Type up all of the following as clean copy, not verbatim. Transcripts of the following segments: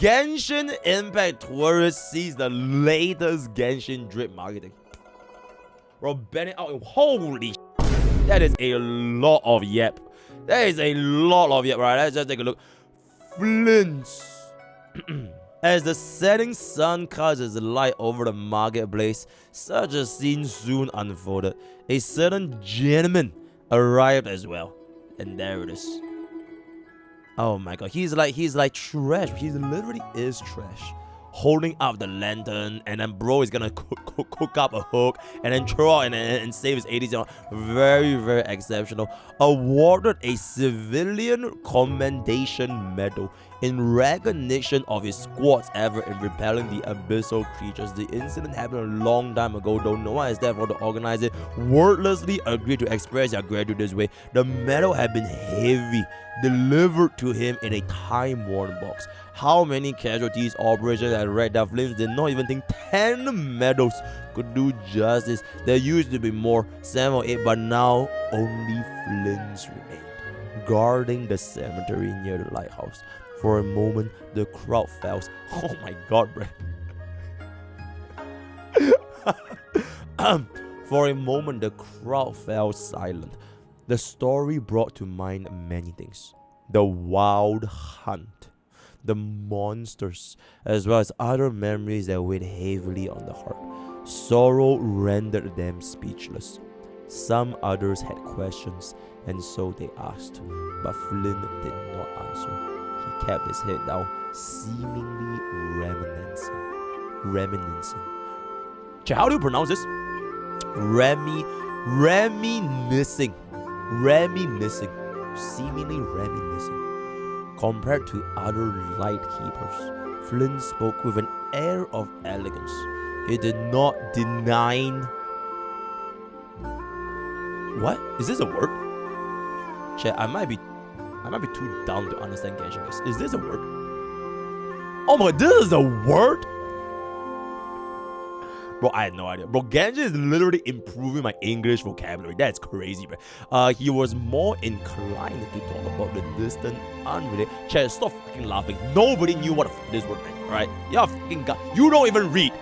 Genshin Impact tourist sees the latest Genshin drip marketing. Bro, banning out. Holy sh**. That is a lot of yep. That is a lot of yep, right? Let's just take a look. Flynn. As the setting sun casts light over the marketplace, such a scene soon unfolded. A certain gentleman arrived as well. And there it is. Oh my god, he's like trash. He literally is trash. Holding up the lantern, and then bro is gonna cook up a hook and then throw out and save his 80s. Very, very exceptional. Awarded a civilian commendation medal in recognition of his squad's effort in repelling the abyssal creatures. The incident happened a long time ago, though no one has therefore to organize it wordlessly agreed to express their gratitude this way. The medal had been heavy, delivered to him in a time-worn box. How many casualties operations had read that Flynn did not even think 10 medals could do justice. There used to be more, 7 or 8, but now only Flynn's remained, guarding the cemetery near the lighthouse. For a moment, the crowd fell. Oh my god, bro. For a moment, the crowd fell silent. The story brought to mind many things. The wild hunt, the monsters, as well as other memories that weighed heavily on the heart. Sorrow rendered them speechless. Some others had questions, and so they asked. But Flynn did not answer. He kept his head down, seemingly reminiscing. How do you pronounce this? Reminiscing. Seemingly reminiscing. Compared to other light keepers, Flynn spoke with an air of elegance. He did not deny. What? Is this a word? Chat, I might be too dumb to understand Genshin. Is this a word? Oh my god, this is a word? Bro, I had no idea. Bro, Genshin is literally improving my English vocabulary. That's crazy, bro. He was more inclined to talk about the distant, unrelated. Chat, stop fucking laughing. Nobody knew what this word meant, alright? Yeah, fucking god. You don't even read.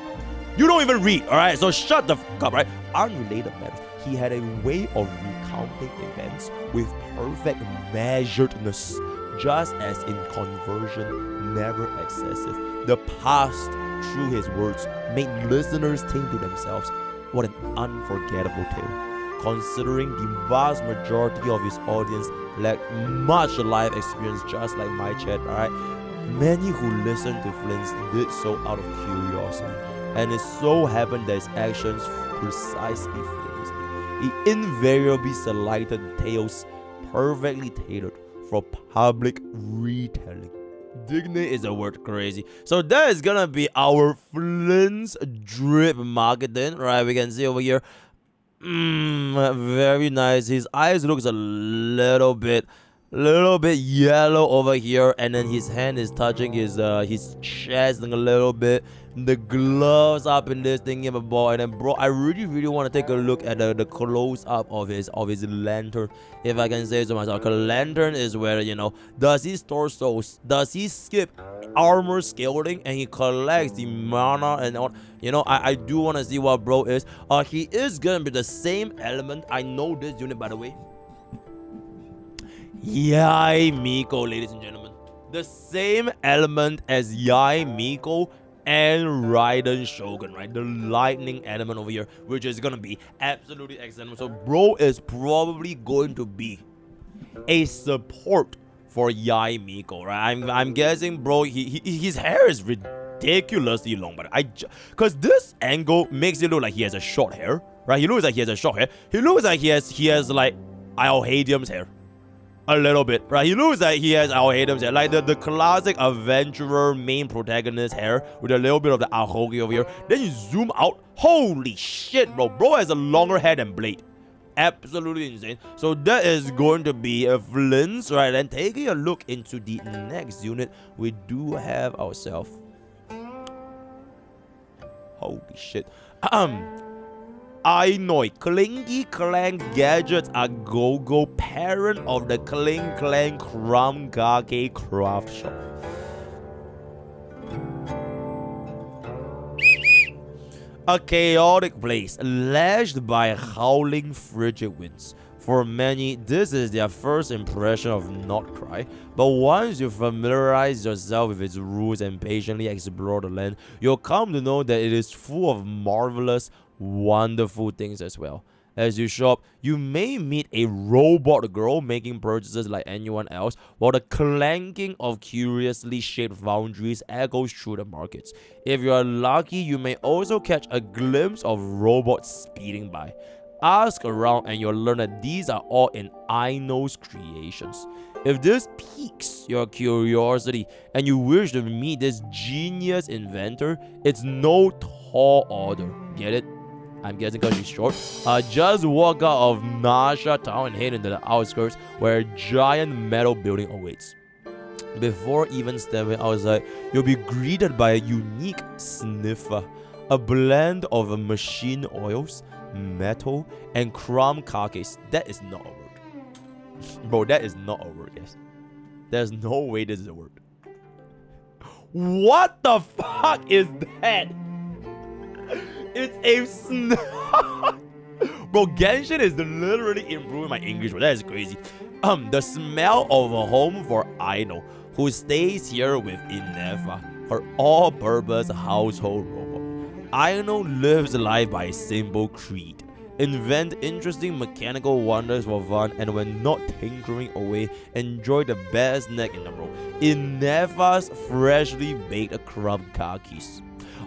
Alright? So shut the fuck up, right? Unrelated matters. He had a way of recounting events with perfect measuredness, just as in conversion, never excessive. The past, through his words, made listeners think to themselves, what an unforgettable tale. Considering the vast majority of his audience lacked much life experience, just like my chat, alright? Many who listened to Flynn did so out of curiosity, and it so happened that his actions precisely fit his name. He invariably selected tales perfectly tailored for public retelling. Dignity is a word crazy. So that is gonna be our Flynn's drip marketing, right? We can see over here. Very nice. His eyes looks a little bit yellow over here, and then his hand is touching his chest a little bit. The gloves up in this thing, yeah, boy. And then, bro, I really want to take a look at the close up of his lantern, if I can say so myself. Cause lantern is where, you know, does he store souls? Does he skip armor scaling and he collects the mana and all? You know, I do want to see what bro is. He is gonna be the same element. I know this unit, by the way. Yai Miko, ladies and gentlemen. The same element as Yai Miko and Raiden Shogun, right? The lightning element over here, which is gonna be absolutely excellent. So bro is probably going to be a support for Yai Miko, right? I'm guessing bro, his hair is ridiculously long, but cause this angle makes it look like he has a short hair, right? He looks like he has a short hair. He looks like he has like Alhadium's hair. A little bit, right? He looks like he has Alhadium's hair, like the classic adventurer main protagonist hair with a little bit of the Ahogi over here. Then you zoom out, holy shit, bro. Bro has a longer hair than Blade. Absolutely insane. So that is going to be a Flynn's, right? And taking a look into the next unit, we do have ourselves. Holy shit. Aino, Clingy Clan Gadgets a Go-Go, parent of the Kling Clan Kramgake Craft Shop. A chaotic place, lashed by howling frigid winds. For many, this is their first impression of Nod-Krai, but once you familiarize yourself with its rules and patiently explore the land, you'll come to know that it is full of marvelous, wonderful things as well. As you shop, you may meet a robot girl making purchases like anyone else, while the clanking of curiously shaped foundries echoes through the markets. If you are lucky, you may also catch a glimpse of robots speeding by. Ask around and you'll learn that these are all in Aino's creations. If this piques your curiosity and you wish to meet this genius inventor, it's no tall order. Get it? I'm guessing because she's short. Just walk out of Nasha town and head into the outskirts where a giant metal building awaits. Before even stepping outside, you'll be greeted by a unique sniffer, a blend of machine oils, metal, and chrome carcass. That is not a word. Bro, that is not a word, guys. There's no way this is a word. What the fuck is that? It's a Bro, Genshin is literally improving my English, bro. That is crazy. The smell of a home for Aino, who stays here with Inefa, her all-purpose household robot. Aino lives life by a simple creed. Invent interesting mechanical wonders for fun, and when not tinkering away, enjoy the best snack in the world. Inefa's freshly baked crumb kakis.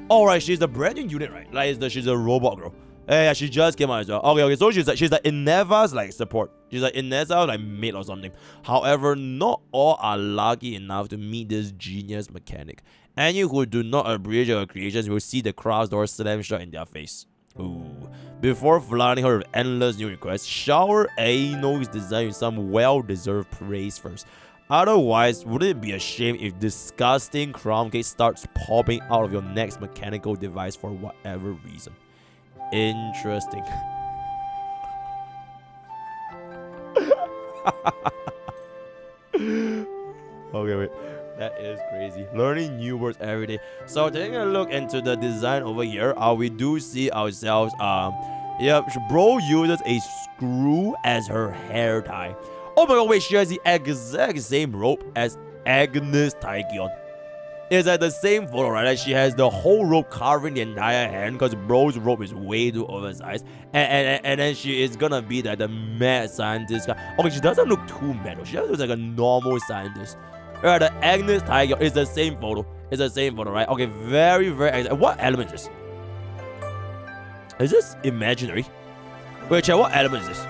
Alright, she's a brand new unit, right? Like, she's a robot girl. Yeah, she just came out as well. Okay, so she's like Ineva's like support. She's like Ineva's like mate or something. However, not all are lucky enough to meet this genius mechanic. Any who do not appreciate her creations will see the craft door slam shut in their face. Ooh. Before flooding her with endless new requests, shower Aino's design with some well-deserved praise first. Otherwise, wouldn't it be a shame if disgusting crown cake starts popping out of your next mechanical device for whatever reason? Interesting. Okay, wait. That is crazy. Learning new words every day. So taking a look into the design over here, we do see ourselves, bro uses a screw as her hair tie. Oh my god, wait, she has the exact same rope as Agnes Taikion. It's at the same photo, right? Like she has the whole rope covering the entire hand because bro's rope is way too oversized. And then she is gonna be like the mad scientist guy. Okay, she doesn't look too mad. She just looks like a normal scientist. Right, the Agnes Taikion is the same photo. It's the same photo, right? Okay, very, very... What element is this? Is this imaginary? Wait, check, what element is this?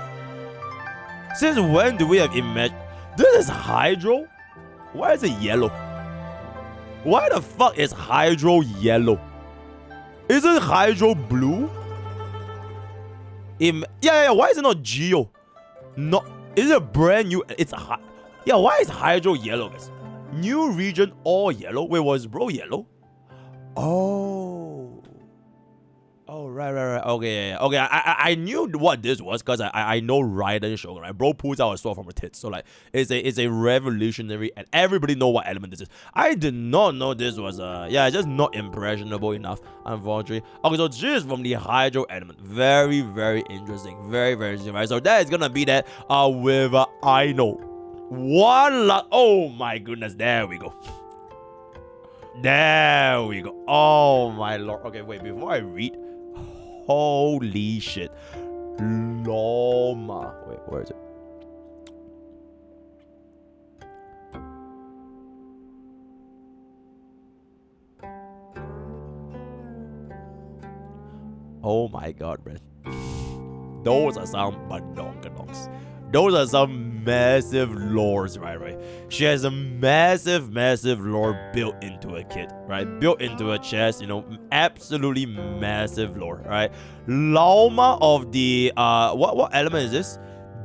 Since when do we have This is Hydro? Why is it yellow? Why the fuck is Hydro yellow? Isn't Hydro blue? Yeah, why is it not Geo? No, is it a brand new? Yeah, why is Hydro yellow, guys? New region, all yellow. Wait, was bro yellow? Oh, right. Okay, yeah. Okay, I knew what this was because I know Raiden Shogun, right? Bro pulls out a sword from her tits. So, like, it's a revolutionary, and everybody know what element this is. I did not know this was, just not impressionable enough, unfortunately. Okay, so this is from the Hydro element. Very, very interesting. Very, very interesting, right? So, that is gonna be that, with, Aino. Oh, my goodness. There we go. There we go. Oh, my lord. Okay, wait, before I read... Holy shit. Lauma. Wait, where is it? Oh my god, man. Those are some badonkadonks. Those are some massive lores, right? She has a massive lore built into a kit, right? Built into a chest, absolutely massive lore, right? Lauma of the, what element is this?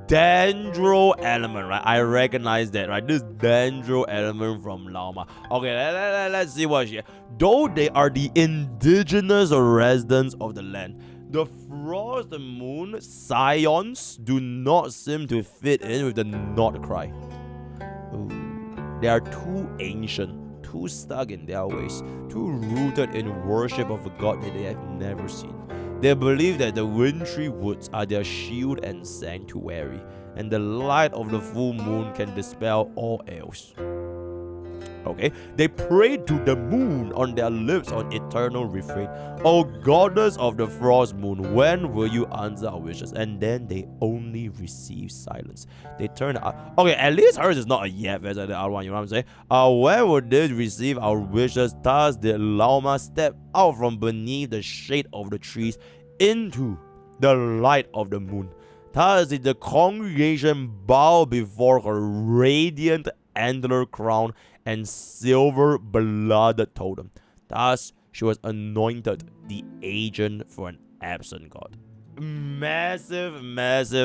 Dendro element, right? I recognize that, right? This Dendro element from Lauma. Okay, let's see what she... Though they are the indigenous residents of the land, the Frost Moon Scions do not seem to fit in with the Nod-Krai. They are too ancient, too stuck in their ways, too rooted in worship of a god that they have never seen. They believe that the wintry woods are their shield and sanctuary, and the light of the full moon can dispel all else. Okay, they pray to the moon on their lips on eternal refrain. O goddess of the frost moon, when will you answer our wishes? And then they only receive silence. They turn out. Okay, at least hers is not a yep as the other one, you know what I'm saying? Where would they receive our wishes? Thus did Lauma step out from beneath the shade of the trees into the light of the moon. Thus did the congregation bow before her radiant antler crown and silver blooded totem. Thus she was anointed the agent for an absent god. Massive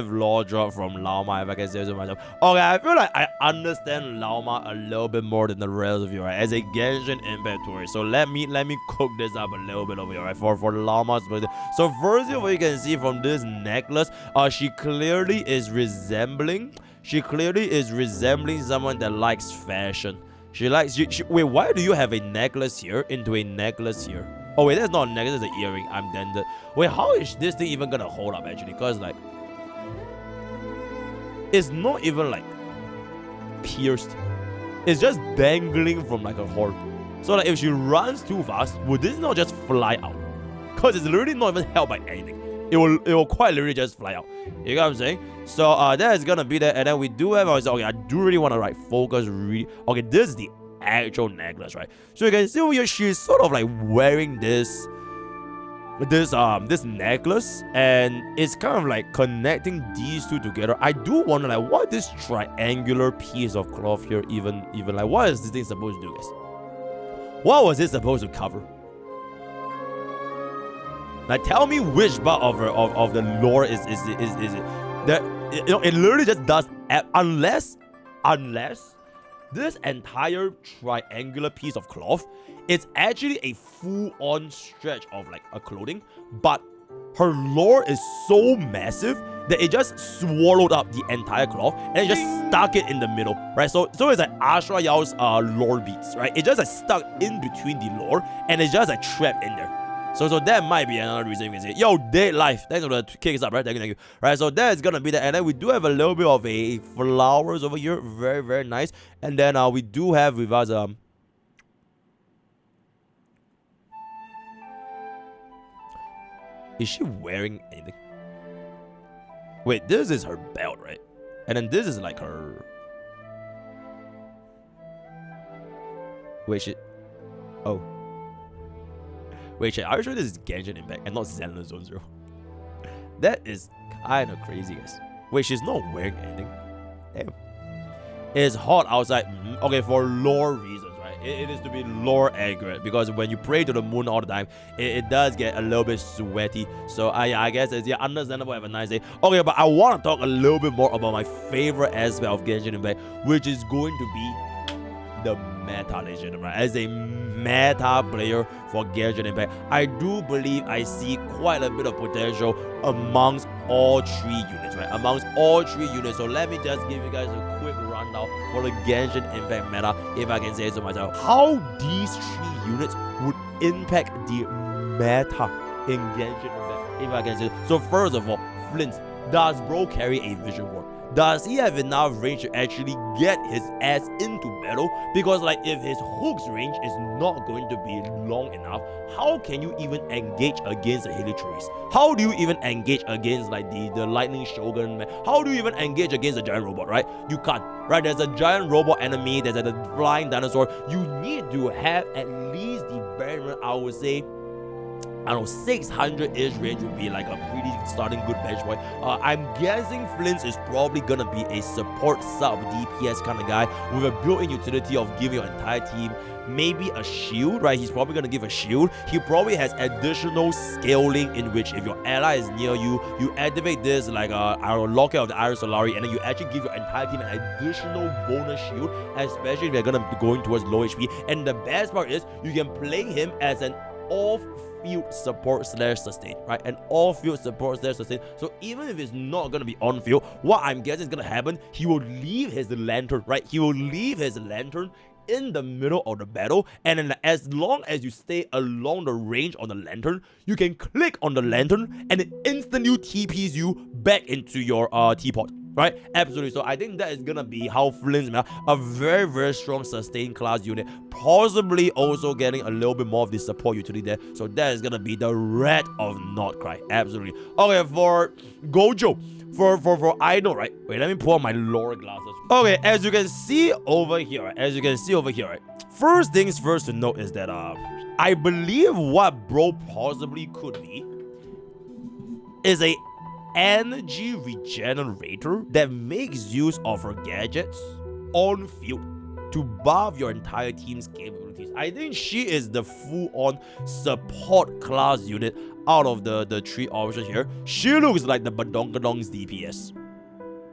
lore drop from Lauma, if I can say so myself. Okay, I feel like I understand Lauma a little bit more than the rest of you, right? As a Genshin Impact tourist. So let me cook this up a little bit over here, right? For Lauma's birthday. So first of all, you can see from this necklace, she clearly is resembling someone that likes fashion. Wait, why do you have a necklace here into a necklace here? Oh wait, that's not a necklace, that's an earring. I'm dented. Wait, how is this thing even gonna hold up actually? Because like, it's not even like pierced. It's just dangling from like a horn. So like, if she runs too fast, would this not just fly out? Because it's literally not even held by anything. It will quite literally just fly out. You know what I'm saying? So that is gonna be that. And then we do have, okay, I do really want to like focus really. Okay, this is the actual necklace, right? So you can see over here, she's sort of like wearing this necklace, and it's kind of like connecting these two together. I do wonder like, what this triangular piece of cloth here even like, what is this thing supposed to do, guys? What was it supposed to cover? Like, tell me which part of the lore is it that, you know, it literally just does, unless this entire triangular piece of cloth, it's actually a full-on stretch of like a clothing, but her lore is so massive that it just swallowed up the entire cloth and it just stuck it in the middle, right? So it's like Ashra Yao's lore beats, right? It just like stuck in between the lore and it's just like trapped in there. So that might be another reason you can say, yo, Dead Life. Thanks for the kicks up, right? Thank you. Right, so that is gonna be that. And then we do have a little bit of a flowers over here. Very, very nice. And then we do have with us is she wearing anything? Wait, this is her belt, right? And then this is like her. Wait, oh. Wait, shit, are you sure this is Genshin Impact and not Zenless Zone 0? That is kind of crazy, guys. Wait, she's not wearing anything. Damn. It's hot outside. Okay, for lore reasons, right? It is to be lore accurate, because when you pray to the moon all the time, it does get a little bit sweaty. So I guess it's understandable. Have a nice day. Okay, but I want to talk a little bit more about my favorite aspect of Genshin Impact, which is going to be the meta legend, right? As a meta player for Genshin Impact, I do believe I see quite a bit of potential amongst all three units, right? Amongst all three units. So let me just give you guys a quick rundown for the Genshin Impact meta, if I can say so myself. How these three units would impact the meta in Genshin Impact, if I can say so. So first of all, Flynn, does bro carry a vision ward? Does he have enough range to actually get his ass into battle? Because like, if his hook's range is not going to be long enough, how can you even engage against a Hilichurus? How do you even engage against like the lightning shogun, man? How do you even engage against a giant robot, right? You can't, right? There's a giant robot enemy, there's a flying dinosaur. You need to have at least the bare minimum, I would say, I don't know, 600-ish range would be like a pretty starting good benchmark. I'm guessing Flynn is probably gonna be a support sub DPS kind of guy with a built-in utility of giving your entire team maybe a shield, right? He's probably gonna give a shield. He probably has additional scaling, in which if your ally is near you, you activate this like Locket of the Iron Solari, and then you actually give your entire team an additional bonus shield, especially if they're gonna be going towards low HP. And the best part is you can play him as an off-field support / sustain, right? An off-field support / sustain. So even if it's not gonna be on-field, what I'm guessing is gonna happen, he will leave his lantern, right? He will leave his lantern in the middle of the battle, and then as long as you stay along the range on the lantern, you can click on the lantern and it instantly TPs you back into your teapot. Right? Absolutely. So I think that is gonna be how Flynn's a very, very strong sustained class unit. Possibly also getting a little bit more of the support utility there. So that is gonna be the red of Nod-Krai. Absolutely. Okay, for Gojo. For Aino, right? Wait, let me pull out my lore glasses. Okay, as you can see over here, right? First things first to note is that I believe what bro possibly could be is a energy regenerator that makes use of her gadgets on field to buff your entire team's capabilities. I think she is the full-on support class unit out of the three options here. She looks like the Badonkadong's DPS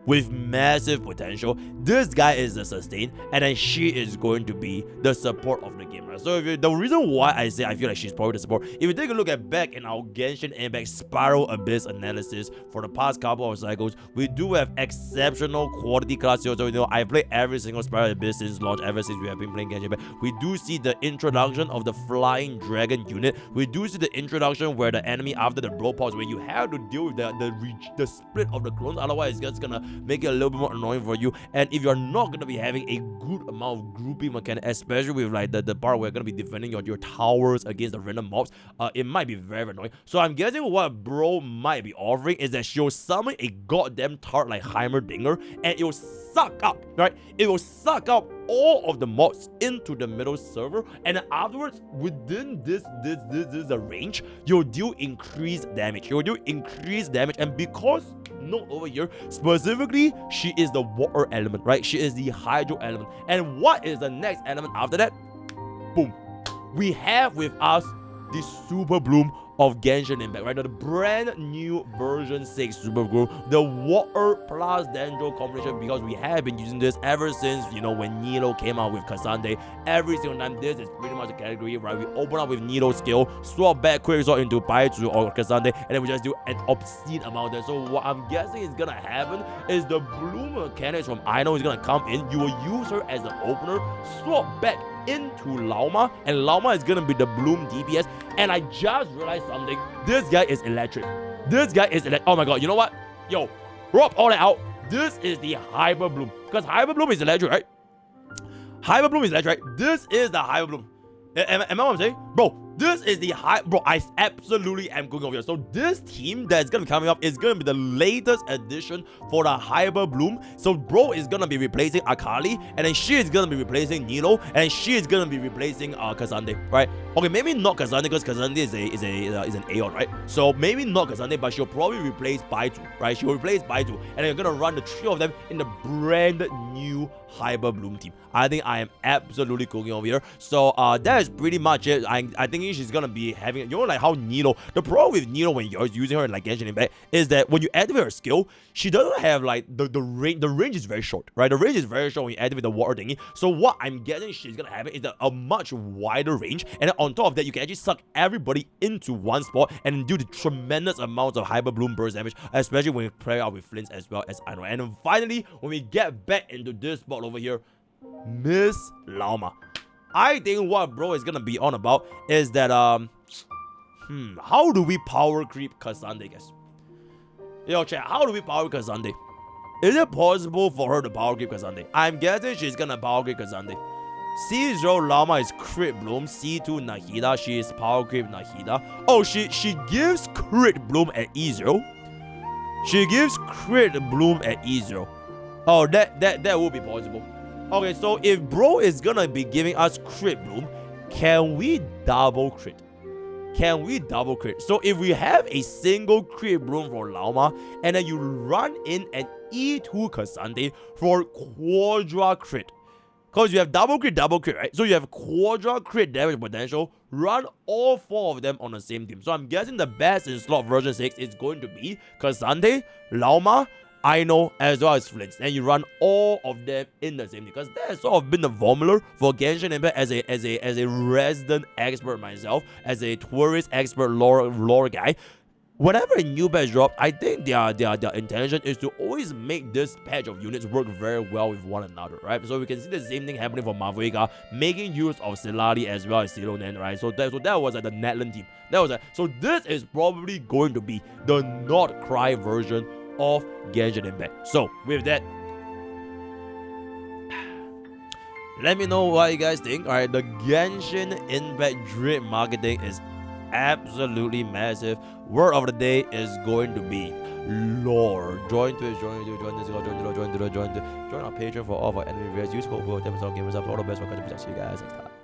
with massive potential. This guy is the sustain, and then she is going to be the support of the game, right? So the reason why I say I feel like she's probably the support, if you take a look at back in our Genshin Impact Spiral Abyss analysis for the past couple of cycles, we do have exceptional quality class here. So I played every single Spiral Abyss since launch, ever since we have been playing Genshin Impact. We do see the introduction of the flying dragon unit. We do see the introduction where the enemy after the blow pause, where you have to deal with the split of the clones, otherwise it's just gonna make it a little bit more annoying for you. And if you're not going to be having a good amount of grouping mechanic, especially with like the part where you're going to be defending your towers against the random mobs, it might be very annoying. So I'm guessing what bro might be offering is that she'll summon a goddamn tart like Heimerdinger, and it will suck up, right? It will suck up all of the mobs into the middle server, and then afterwards within this range, you'll do increased damage. And because note over here specifically, she is the water element, right? She is the hydro element. And what is the next element after that? Boom. We have with us the Super Bloom of Genshin Impact, right? The brand new version 6 Super Bloom, the water plus Dendro combination, because we have been using this ever since, when Nilo came out with Cassandre. Every single time, this is pretty much the category, right? We open up with Nilo's skill, swap back Quick Sword into Baizu or Cassandre, and then we just do an obscene amount there. So what I'm guessing is gonna happen is the Bloom mechanics from Aino is gonna come in. You will use her as the opener, swap back into Lauma, and Lauma is gonna be the Bloom DPS. And I just realized something. This guy is electric. Oh my god, you know what? Yo, drop all that out. This is the Hyper Bloom, because Hyper Bloom is electric, right? This is the Hyper Bloom. Am I what I'm saying? Bro, this is the bro, I absolutely am going over here. So this team that's gonna be coming up is gonna be the latest addition for the Hyper Bloom. So bro is gonna be replacing Akali, and then she is gonna be replacing Nilo, and she is gonna be replacing Cassandre, right? Okay, maybe not Cassandre, because Cassandre is an Aeon, right? So maybe not Cassandre, but she'll probably replace Baizu, right? She'll replace Baizu, and then you're gonna run the three of them in the brand new Hyper Bloom team. I think I am absolutely cooking over here. So that is pretty much it. I think she's gonna be having, like how Nilo, the problem with Nilo when you're using her in like Genshin Impact is that when you activate her skill, she doesn't have like the range is very short, right? The range is very short when you activate the water thingy. So what I'm guessing she's gonna have is a much wider range, and then on top of that, you can actually suck everybody into one spot and do the tremendous amounts of Hyper Bloom burst damage, especially when you play out with Flynn as well as Aino. And then finally, when we get back into this spot over here, Miss Lauma. I think what bro is gonna be on about is that how do we power creep Cassandre, guys? Yo, chat, how do we power Cassandre? Is it possible for her to power creep Cassandre? I'm guessing she's gonna power creep Cassandre. C0 Lauma is crit bloom. C2 Nahida, she is power creep Nahida. Oh, she gives crit bloom at E0. She gives crit bloom at E0. Oh, that will be possible. Okay, so if bro is gonna be giving us crit bloom, can we double crit? So if we have a single crit bloom for Lauma, and then you run in an E2 Cassandre for quadra crit, because you have double crit, right? So you have quadra crit damage potential. Run all four of them on the same team. So I'm guessing the best in slot version 6 is going to be Cassandre, Lauma, Aino, as well as Flynn, and you run all of them in the same team, because that has sort of been the formula for Genshin Impact as a resident expert myself, as a tourist expert lore guy. whenever a new patch drops, I think their intention is to always make this patch of units work very well with one another, right? So we can see the same thing happening for MrPokke, making use of Silali as well as Silonen, right? So that was like the Netland team. So this is probably going to be the Nod-Krai version of Genshin Impact. So with that, let me know what you guys think. Alright, the Genshin Impact drip marketing is absolutely massive. Word of the day is going to be lore. Join Twitch, join Discord, join our Patreon for all of our enemy videos. Use code 10% gamers up. All the best. Welcome to see you guys next time.